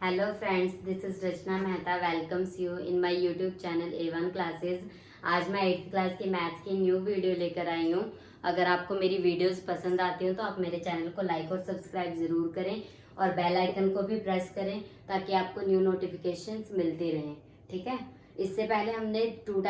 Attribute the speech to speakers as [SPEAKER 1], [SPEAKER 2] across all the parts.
[SPEAKER 1] Hello friends, this is Rachna Mehta welcomes you in my YouTube channel A1 classes. आज मैं 8th class की math की new video लेकर आई हूँ। अगर आपको मेरी वीडियोस पसंद आती हो तो आप मेरे चैनल को लाइक और सब्सक्राइब ज़रूर करें और बेल आइकन को भी प्रेस करें ताकि आपको न्यू नोटिफिकेशंस मिलती रहें। ठीक है। इससे पहले हमने टू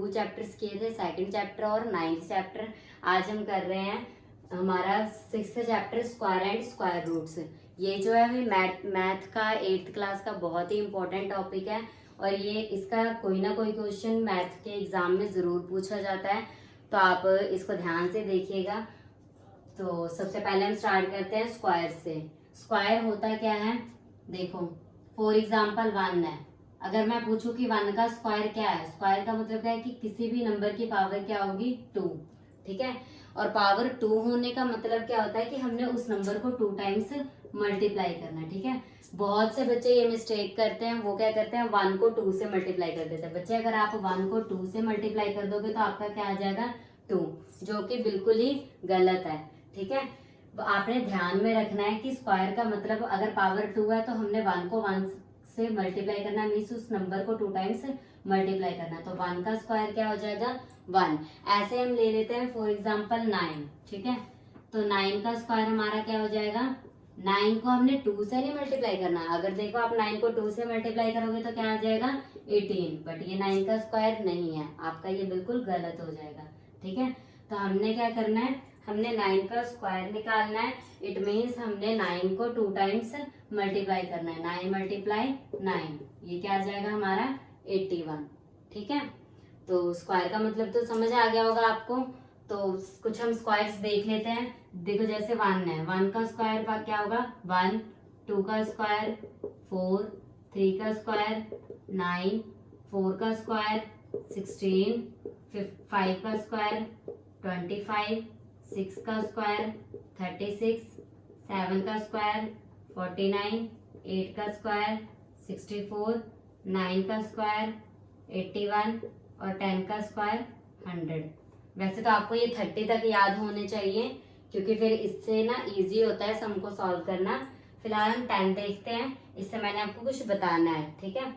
[SPEAKER 1] चैप्टर्स किए थे, सेकंड चैप्टर और 9th चैप्टर। आज हम कर रहे हैं हमारा 6th chapter, square and square roots. ये जो है मैथ का 8th क्लास का बहुत ही इंपॉर्टेंट टॉपिक है और ये इसका कोई ना कोई क्वेश्चन मैथ के एग्जाम में ज़रूर पूछा जाता है, तो आप इसको ध्यान से देखिएगा। तो सबसे पहले हम स्टार्ट करते हैं स्क्वायर से। स्क्वायर होता क्या है, देखो फॉर एग्जाम्पल 1 है। अगर मैं पूछूं कि 1 का स्क्वायर क्या है, स्क्वायर का मतलब क्या है कि किसी भी नंबर की पावर क्या होगी, 2। ठीक है। और पावर 2 होने का मतलब क्या होता है कि हमने उस नंबर को 2 टाइम्स मल्टीप्लाई करना है। ठीक है। बहुत से बच्चे ये मिस्टेक करते हैं, वो क्या करते हैं 1 को 2 से मल्टीप्लाई कर देते हैं। बच्चे अगर आप 1 को 2 से मल्टीप्लाई कर दोगे तो आपका क्या आ जाएगा 2, जो कि बिल्कुल ही गलत है। ठीक है। तो आपने ध्यान में रखना है कि स्क्वायर का मतलब अगर पावर 2 है तो हमने 1 को 1 से मल्टीप्लाई करना, मीन्स उस नंबर को 2 टाइम्स मल्टीप्लाई करना। तो 1 का स्क्वायर क्या हो जाएगा 1। ऐसे हम ले लेते हैं फॉर एग्जाम्पल 9। ठीक है। तो 9 का स्क्वायर हमारा क्या हो जाएगा, 9 को हमने 2 से नहीं मल्टीप्लाई करना। अगर देखो आप 9 को 2 से मल्टीप्लाई करोगे तो क्या आ जाएगा 18, बट ये 9 का स्क्वायर नहीं है, आपका ये बिल्कुल गलत हो जाएगा। ठीक है। तो हमने क्या करना है, हमने 9 का स्क्वायर निकालना है। इट मीन्स हमने 9 को 2 टाइम्स मल्टीप्लाई करना है। 9 मल्टीप्लाई 9, ये क्या आ जाएगा हमारा 81। ठीक है। तो स्क्वायर का मतलब तो समझ आ गया होगा आपको। तो कुछ हम स्क्वायर्स देख लेते हैं। देखो जैसे 1 है, 1 का स्क्वायर क्या होगा 1, 2 का स्क्वायर 4, 3 का स्क्वायर 9, 4 का स्क्वायर 16, 5 का स्क्वायर 25, 6 का स्क्वायर 36, 7 का स्क्वायर 49, 8 का स्क्वायर 64, 9 का स्क्वायर 81 और 10 का स्क्वायर 100। वैसे तो आपको ये 30 तक याद होने चाहिए क्योंकि फिर इससे ना इजी होता है सम को सॉल्व करना। फिलहाल हम 10 देखते हैं, इससे मैंने आपको कुछ बताना है। ठीक है।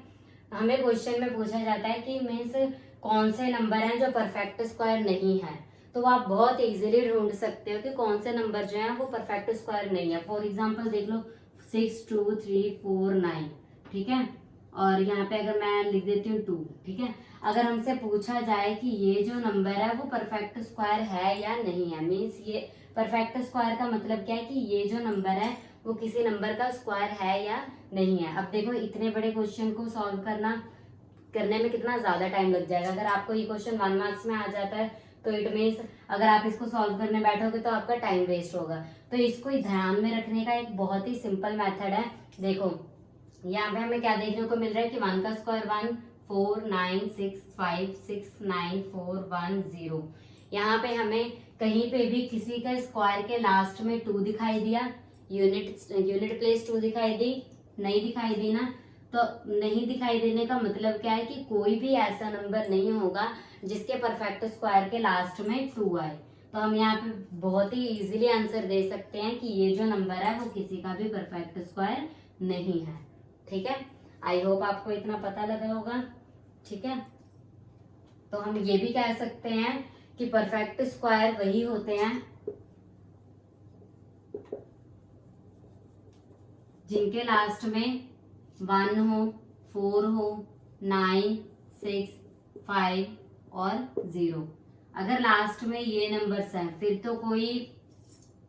[SPEAKER 1] हमें क्वेश्चन में पूछा जाता है कि मीन्स कौन से नंबर हैं जो परफेक्ट स्क्वायर नहीं है। तो आप बहुत इजीली ढूंढ सकते हो कि कौन से नंबर जो है वो परफेक्ट स्क्वायर नहीं है। फॉर एग्जाम्पल देख लो 6, 2, 3, 4, 9। ठीक है। और यहाँ पे अगर मैं लिख देती हूँ 2। ठीक है। अगर हमसे पूछा जाए कि ये जो नंबर है वो परफेक्ट स्क्वायर है या नहीं है, मीन्स ये परफेक्ट स्क्वायर का मतलब क्या है कि ये जो नंबर है वो किसी नंबर का स्क्वायर है या नहीं है। अब देखो इतने बड़े क्वेश्चन को सॉल्व करने में कितना ज्यादा टाइम लग जाएगा। अगर आपको ये क्वेश्चन 1 मार्क्स में आ जाता है तो इट मीन्स अगर आप इसको सॉल्व करने बैठोगे तो आपका टाइम वेस्ट होगा। तो इसको ध्यान में रखने का एक बहुत ही सिंपल मेथड है। देखो यहाँ पे हमें क्या देखने को मिल रहा है कि 1 का स्क्वायर 1, 4, 9, 6, 5, 6, 9, 4, 1, 0। यहाँ पे हमें कहीं पे भी किसी का स्क्वायर के लास्ट में 2 दिखाई दिया, यूनिट प्लेस 2 दिखाई दी, नहीं दिखाई दी ना। तो नहीं दिखाई देने का मतलब क्या है कि कोई भी ऐसा नंबर नहीं होगा जिसके परफेक्ट स्क्वायर के लास्ट में 2 आए। तो हम यहाँ पे बहुत ही इजीली आंसर दे सकते हैं कि ये जो नंबर है वो किसी का भी परफेक्ट स्क्वायर नहीं है। ठीक है। आई होप आपको इतना पता लगा होगा। ठीक है। तो हम ये भी कह सकते हैं कि परफेक्ट स्क्वायर वही होते हैं जिनके लास्ट में 1 हो, 4 हो, 9, 6, 5 और 0। अगर लास्ट में ये नंबर्स हैं फिर तो कोई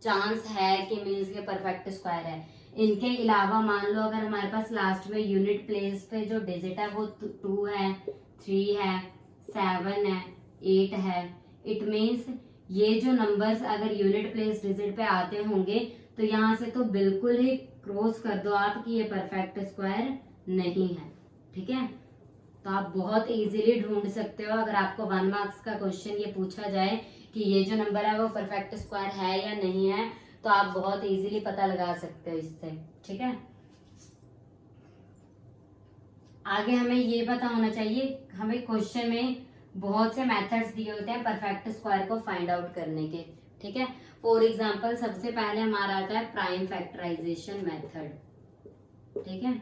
[SPEAKER 1] चांस है कि मीन्स के परफेक्ट स्क्वायर है। इनके अलावा मान लो अगर हमारे पास लास्ट में यूनिट प्लेस पे जो डिजिट है वो 2 है, 3 है, 7 है, 8 है, इट मीन्स ये जो नंबर्स अगर यूनिट प्लेस डिजिट पे आते होंगे तो यहाँ से तो बिल्कुल ही क्रॉस कर दो आप कि ये परफेक्ट स्क्वायर नहीं है। ठीक है। तो आप बहुत इजीली ढूंढ सकते हो। अगर आपको 1 मार्क्स का क्वेश्चन ये पूछा जाए कि ये जो नंबर है वो परफेक्ट स्क्वायर है या नहीं है तो आप बहुत इजीली पता लगा सकते हो इससे। ठीक है। आगे हमें ये पता होना चाहिए, हमें क्वेश्चन में बहुत से मेथड्स दिए होते हैं परफेक्ट स्क्वायर को फाइंड आउट करने के। ठीक है। फॉर एग्जाम्पल सबसे पहले हमारा आता है प्राइम फैक्टराइजेशन मेथड। ठीक है।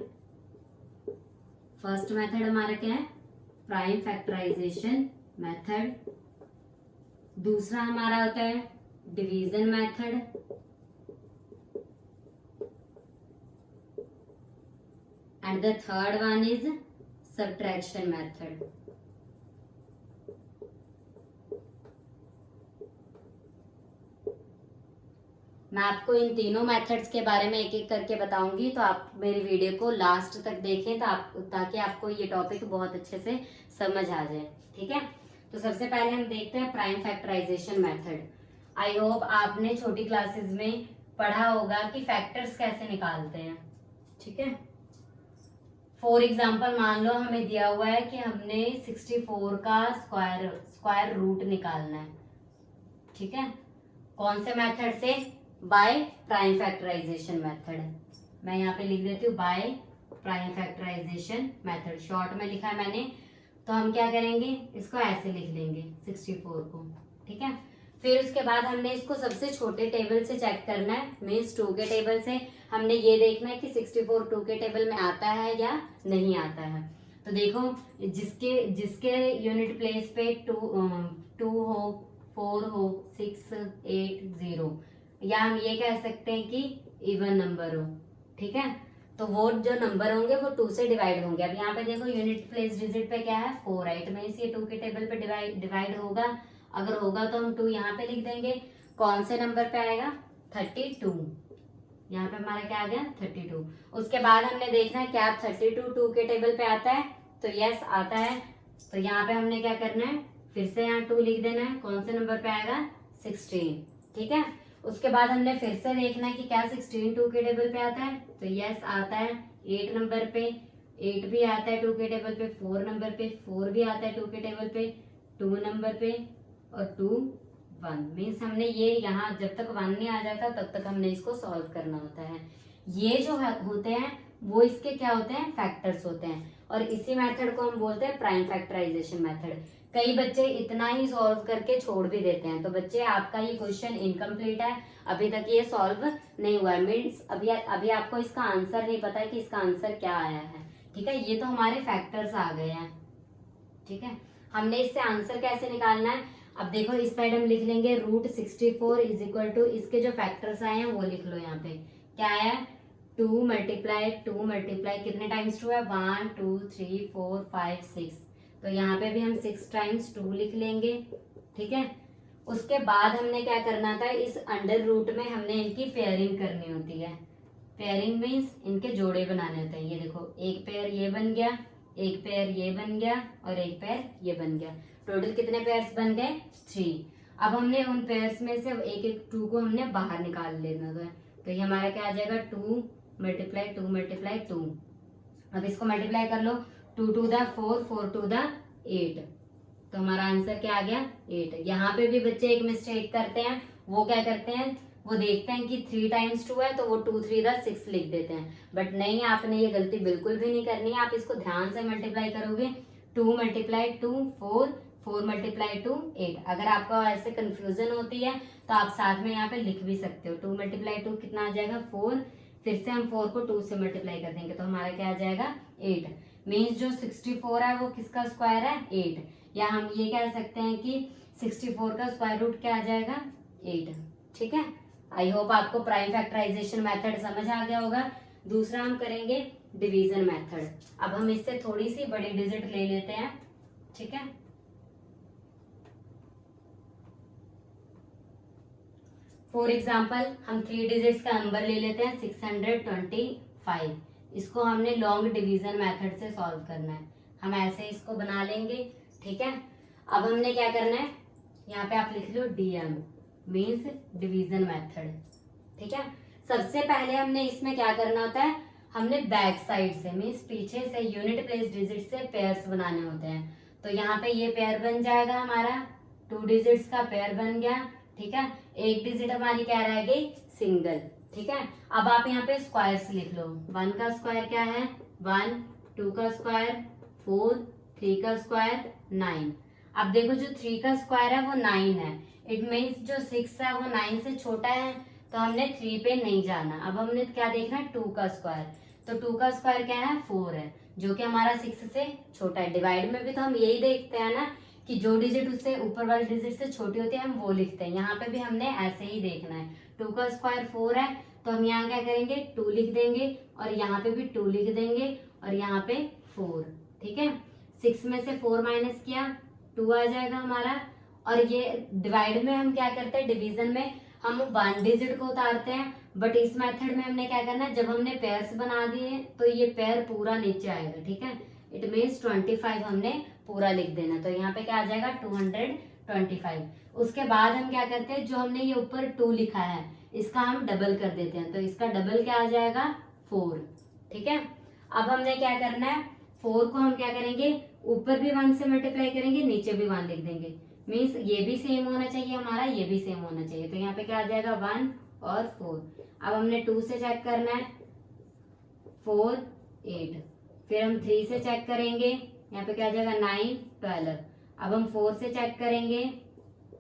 [SPEAKER 1] फर्स्ट मेथड हमारा क्या है, प्राइम फैक्टराइजेशन मेथड। दूसरा हमारा होता है division method. And the third one is subtraction method. मैं आपको इन तीनों मेथड्स के बारे में एक एक करके बताऊंगी, तो आप मेरी वीडियो को लास्ट तक देखें ताकि आपको ये टॉपिक बहुत अच्छे से समझ आ जाए। ठीक है, तो सबसे पहले हम देखते हैं prime factorization method. I hope आपने छोटी क्लासेस में पढ़ा होगा कि फैक्टर्स कैसे निकालते हैं। ठीक है, फॉर एग्जाम्पल मान लो हमें दिया हुआ है कि हमने 64 का स्क्वायर रूट निकालना है। ठीक है, कौन से मेथड से, बाय प्राइम फैक्टराइजेशन मेथड। मैं यहाँ पे लिख देती हूँ by prime factorization method, short में लिखा है मैंने। तो हम क्या करेंगे, इसको ऐसे लिख लेंगे 64 को। ठीक है, फिर उसके बाद हमने इसको सबसे छोटे टेबल से चेक करना है, मीन्स 2 के टेबल से हमने ये देखना है कि 64 2 के टेबल में आता है या नहीं आता है। तो देखो, जिसके यूनिट प्लेस पे 2 हो, 4 हो, 6, 8, 0, या हम ये कह सकते हैं कि इवन नंबर हो। ठीक है, तो वो जो नंबर होंगे वो 2 से डिवाइड होंगे। अब यहाँ पे देखो यूनिट प्लेस डिजिट पे क्या है 4 है, इट मीन्स ये 2 के टेबल पे डिवाइड होगा। अगर होगा तो हम 2 यहाँ पे लिख देंगे। कौन से नंबर पे आएगा, 32। यहाँ पे हमारा क्या आ गया 32। उसके बाद हमने देखना है क्या 32 2 के टेबल पे आता है, तो यस आता है। तो यहाँ पे हमने क्या करना है, फिर से यहाँ 2 लिख देना है। कौन से नंबर पे आएगा 16। ठीक है, उसके बाद हमने फिर से देखना है कि क्या 16 2 के टेबल पे आता है, तो यस आता है। 8 नंबर पे 8 भी आता है 2 के टेबल पे, 4 नंबर पे 4 भी आता है 2 के टेबल पे, 2 नंबर पे और 2 1। मीन्स हमने ये यहाँ जब तक 1 नहीं आ जाता तब तक हमने इसको सॉल्व करना होता है। ये जो होते हैं वो इसके क्या होते हैं, फैक्टर्स होते हैं, और इसी मेथड को हम बोलते हैं प्राइम फैक्टराइजेशन मेथड। कई बच्चे इतना ही सॉल्व करके छोड़ भी देते हैं, तो बच्चे आपका ये क्वेश्चन इनकम्प्लीट है, अभी तक ये सॉल्व नहीं हुआ है। मीन्स अभी आपको इसका आंसर नहीं पता है कि इसका आंसर क्या आया है। ठीक है, ये तो हमारे फैक्टर्स आ गए हैं। ठीक है, हमने इससे आंसर कैसे निकालना है, अब देखो इस साइड हम लिख लेंगे रूट 64 इज इक्वल टू, इसके जो फैक्टर्स आए हैं वो लिख लो। यहाँ पे क्या आया, 2 मल्टीप्लाई कितने टाइम्स 2 है, 1 2 3 4 5 6, तो यहाँ पे भी हम 6 टाइम्स 2 लिख लेंगे। ठीक है, उसके बाद हमने क्या करना था, इस अंडर रूट में हमने इनकी पेयरिंग करनी होती है। पेयरिंग मीन्स इनके जोड़े बनाने होते हैं। ये देखो एक पेयर ये बन गया, एक पेयर ये बन गया और एक पेयर ये बन गया। टोटल कितने पेयर्स बन गए 3। अब हमने उन पेयर्स में से एक एक 2 को हमने बाहर निकाल लेना है। तो ये हमारा क्या आ जाएगा 2 मल्टीप्लाई 2। अब इसको मल्टीप्लाई कर लो, 2 2 द 4, 4 2 द 8, तो हमारा आंसर क्या आ गया 8। यहाँ पे भी बच्चे एक मिस्टेक करते हैं, वो क्या करते हैं, वो देखते हैं कि 3 टाइम्स 2 है तो वो 2 3 द 6 लिख देते हैं, बट नहीं, आपने ये गलती बिल्कुल भी नहीं करनी है। आप इसको ध्यान से मल्टीप्लाई करोगे, 2 मल्टीप्लाई 2 4, 4 मल्टीप्लाई 2 8। अगर आपको ऐसे कंफ्यूजन होती है तो आप साथ में यहाँ पे लिख भी सकते हो, 2 मल्टीप्लाई 2 कितना आ जाएगा 4, फिर से हम 4 को 2 से मल्टीप्लाई कर देंगे तो हमारा क्या आ जाएगा 8। मीन्स जो 64 है वो किसका स्क्वायर है 8, या हम ये कह सकते हैं कि 64 का स्क्वायर रूट क्या आ जाएगा 8। ठीक है, आई होप आपको प्राइम फैक्टराइजेशन मेथड समझ आ गया होगा। दूसरा हम करेंगे डिवीजन मेथड। अब हम इससे थोड़ी सी बड़ी डिजिट ले लेते हैं। ठीक है, फॉर एग्जाम्पल हम 3 डिजिट्स का नंबर ले लेते हैं 625। इसको हमने लॉन्ग डिवीजन मेथड से सॉल्व करना है। हम ऐसे इसको बना लेंगे। ठीक है, अब हमने क्या करना है, यहाँ पे आप लिख लो DM मीन्स डिवीजन मेथड। ठीक है, सबसे पहले हमने इसमें क्या करना होता है, हमने बैक साइड से मीन्स पीछे से यूनिट प्लेस डिजिट से पेयर्स बनाने होते हैं। तो यहाँ पे ये पेयर बन जाएगा हमारा, 2 डिजिट्स का पेयर बन गया। ठीक है, एक डिजिट हमारी क्या रह गई सिंगल। ठीक है, अब आप यहाँ पे स्क्वायर्स लिख लो। 1 का स्क्वायर क्या है 1, 2 का स्क्वायर 4, 3 का स्क्वायर 9। अब देखो जो 3 का स्क्वायर है वो 9 है, इट मीन्स जो 6 है वो 9 से छोटा है, तो हमने 3 पे नहीं जाना। अब हमने क्या देखना है 2 का स्क्वायर, तो 2 का स्क्वायर क्या है 4 है, जो कि हमारा 6 से छोटा है। डिवाइड में भी तो हम यही देखते हैं ना कि जो डिजिट उससे ऊपर वाले डिजिट से छोटी होती है हम वो लिखते हैं, यहाँ पे भी हमने ऐसे ही देखना है। 2 का स्क्वायर 4 है तो हम यहाँ क्या करेंगे 2 लिख देंगे और यहाँ पे भी 2 लिख देंगे और यहाँ पे 4। ठीक है, 6 में से 4 माइनस किया 2 आ जाएगा हमारा। और ये डिवाइड में हम क्या करते हैं, डिवीजन में हम 1 डिजिट को उतारते हैं, बट इस मेथड में हमने क्या करना है, जब हमने पेयर्स बना दिए तो ये पेयर पूरा नीचे आएगा। ठीक है, इट मीन्स 25 हमने पूरा लिख देना। तो यहाँ पे क्या आ जाएगा 225। उसके बाद हम क्या करते हैं, जो हमने ये ऊपर 2 लिखा है इसका हम डबल कर देते हैं, तो इसका डबल क्या आ जाएगा 4। ठीक है, अब हमने क्या करना है 4 को हम क्या करेंगे ऊपर भी 1 से मल्टीप्लाई करेंगे, नीचे भी 1 लिख देंगे। मीन्स ये भी सेम होना चाहिए हमारा, ये भी सेम होना चाहिए। तो यहाँ पे क्या आ जाएगा 1 और 4। अब हमने 2 से चेक करना है 4 8, फिर हम 3 से चेक करेंगे, यहाँ पे क्या आ जाएगा 9 12। अब हम 4 से चेक करेंगे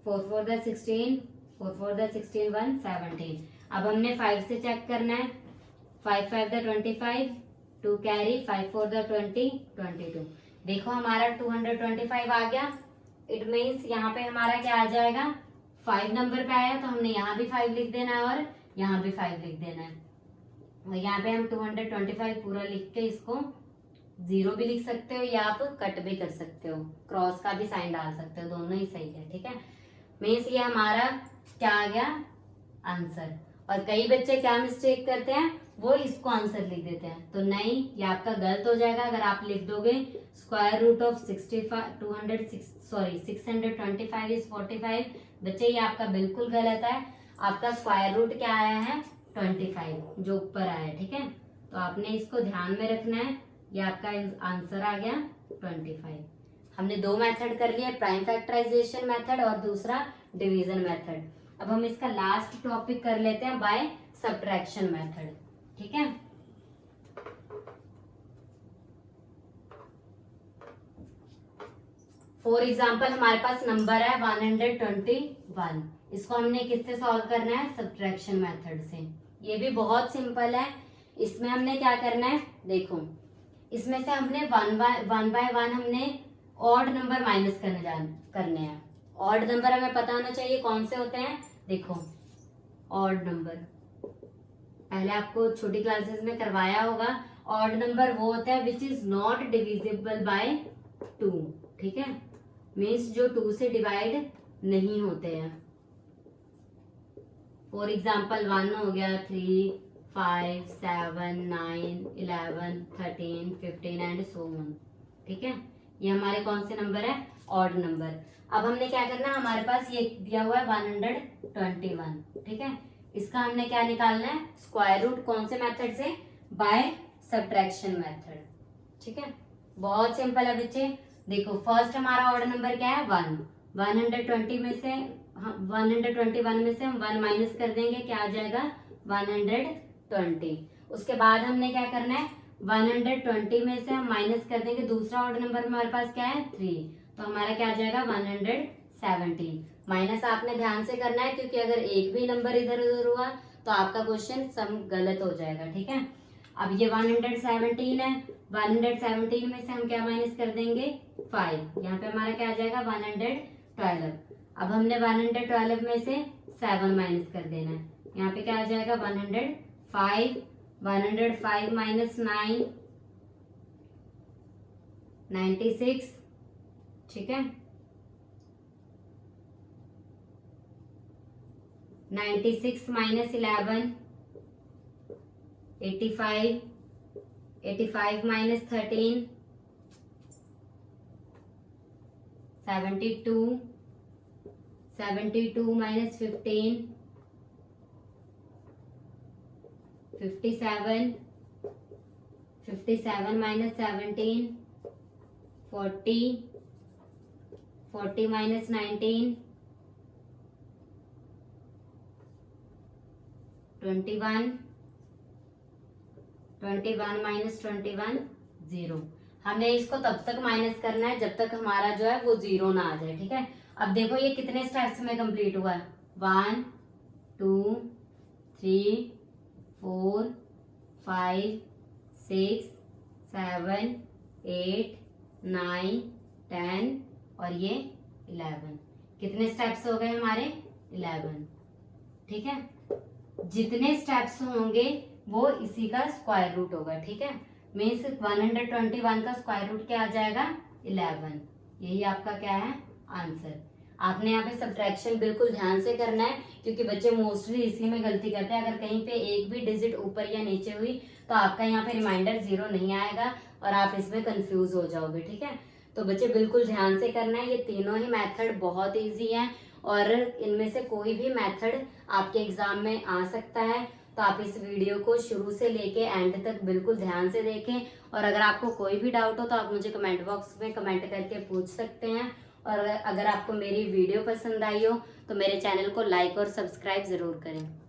[SPEAKER 1] 4 4 द 16, 4 4 द 16 1 17। अब हमने 5 से चेक करना है 5 5 द 25, 2 कैरी 5 4 द 20 22। देखो हमारा 225 आ गया। इट मीन्स यहाँ पे हमारा क्या आ जाएगा 5 नंबर पे आया, तो हमने यहाँ भी 5 लिख देना है और यहाँ भी 5 लिख देना है। और यहाँ पे हम 225 पूरा लिख के इसको 0 भी लिख सकते हो या आप कट भी कर सकते हो, क्रॉस का भी साइन डाल सकते हो, दोनों ही सही है। ठीक है, मीन्स ये हमारा क्या आ गया आंसर। और कई बच्चे क्या मिस्टेक करते हैं, वो इसको आंसर लिख देते हैं, तो नहीं, ये आपका गलत हो जाएगा। अगर आप लिख दोगे स्क्वायर रूट ऑफ 625 इज 45, बच्चे ये आपका बिल्कुल गलत है। आपका स्क्वायर रूट क्या आया है 25 जो ऊपर आया है। ठीक है, तो आपने इसको ध्यान में रखना है। ये आपका आंसर आ गया 25। हमने 2 मेथड कर लिए, प्राइम फैक्टराइजेशन मेथड और दूसरा डिवीजन मेथड। अब हम इसका लास्ट टॉपिक कर लेते हैं बाय सब्ट्रैक्शन मेथड। ठीक है, फॉर एग्जाम्पल हमारे पास नंबर है 121, इसको हमने किससे सॉल्व करना है सब्ट्रैक्शन मेथड से। ये भी बहुत सिंपल है। इसमें हमने क्या करना है, देखो इसमें से हमने 1 बाय 1 हमने ऑड नंबर माइनस करने हैं। ऑड नंबर हमें पता होना चाहिए कौन से होते हैं। देखो ऑड नंबर पहले आपको छोटी क्लासेस में करवाया होगा। ऑड नंबर वो होता है which is not divisible by 2। ठीक है, मीन्स जो 2 से डिवाइड नहीं होते हैं। फॉर एग्जाम्पल 1 हो गया, 3 5 7 9 11 13 15 एंड सो ऑन। ठीक है, ये हमारे कौन से नंबर है ऑड नंबर। अब हमने क्या करना है, हमारे पास ये दिया हुआ है 121। ठीक है, इसका हमने क्या निकालना है स्क्वायर रूट, कौन से मेथड से बाय सब्ट्रैक्शन मेथड। ठीक है, बहुत सिंपल है बच्चे। देखो फर्स्ट हमारा ऑड नंबर क्या है 1, 121 में से हम 1 माइनस कर देंगे, क्या आ जाएगा 120। उसके बाद हमने क्या करना है 120 में से हम माइनस कर देंगे, दूसरा ऑड नंबर हमारे पास क्या है 3, तो हमारा क्या आ जाएगा 117। माइनस आपने ध्यान से करना है क्योंकि अगर एक भी नंबर इधर उधर हुआ तो आपका क्वेश्चन सम गलत हो जाएगा। ठीक है, अब ये 117 है, 117 में से हम क्या माइनस कर देंगे 5, यहाँ पे हमारा क्या आ जाएगा 112। अब हमने 112 में से 7 माइनस कर देना है, यहाँ पे क्या आ जाएगा 105, 105 माइनस 9 96। ठीक है, 96 minus 11 85, 85 minus 13 72, 72 minus 15 57, 57 minus 17 40, 40 minus 19 21, 21 minus 21 0। हमें इसको तब तक माइनस करना है जब तक हमारा जो है वो 0 ना आ जाए। ठीक है, अब देखो ये कितने स्टेप्स में कंप्लीट हुआ है 1 2 3 4 5 6, 7, 8, 9, 10 और ये 11। कितने स्टेप्स हो गए हमारे? 11। ठीक है, जितने स्टेप्स होंगे वो इसी का स्क्वायर रूट होगा। ठीक है, मीन्स 121 का स्क्वायर रूट क्या आ जाएगा? 11। यही आपका क्या है? आंसर। आपने यहाँ पे सब्ट्रैक्शन बिल्कुल ध्यान से करना है, क्योंकि बच्चे मोस्टली इसी में गलती करते हैं। अगर कहीं पे एक भी डिजिट ऊपर या नीचे हुई तो आपका यहाँ पे रिमाइंडर 0 नहीं आएगा और आप इसमें कंफ्यूज हो जाओगे। ठीक है, तो बच्चे बिल्कुल ध्यान से करना है। ये तीनों ही मेथड बहुत ईजी हैं और इनमें से कोई भी मेथड आपके एग्जाम में आ सकता है। तो आप इस वीडियो को शुरू से लेके एंड तक बिल्कुल ध्यान से देखें, और अगर आपको कोई भी डाउट हो तो आप मुझे कमेंट बॉक्स में कमेंट करके पूछ सकते हैं। और अगर आपको मेरी वीडियो पसंद आई हो तो मेरे चैनल को लाइक और सब्सक्राइब जरूर करें।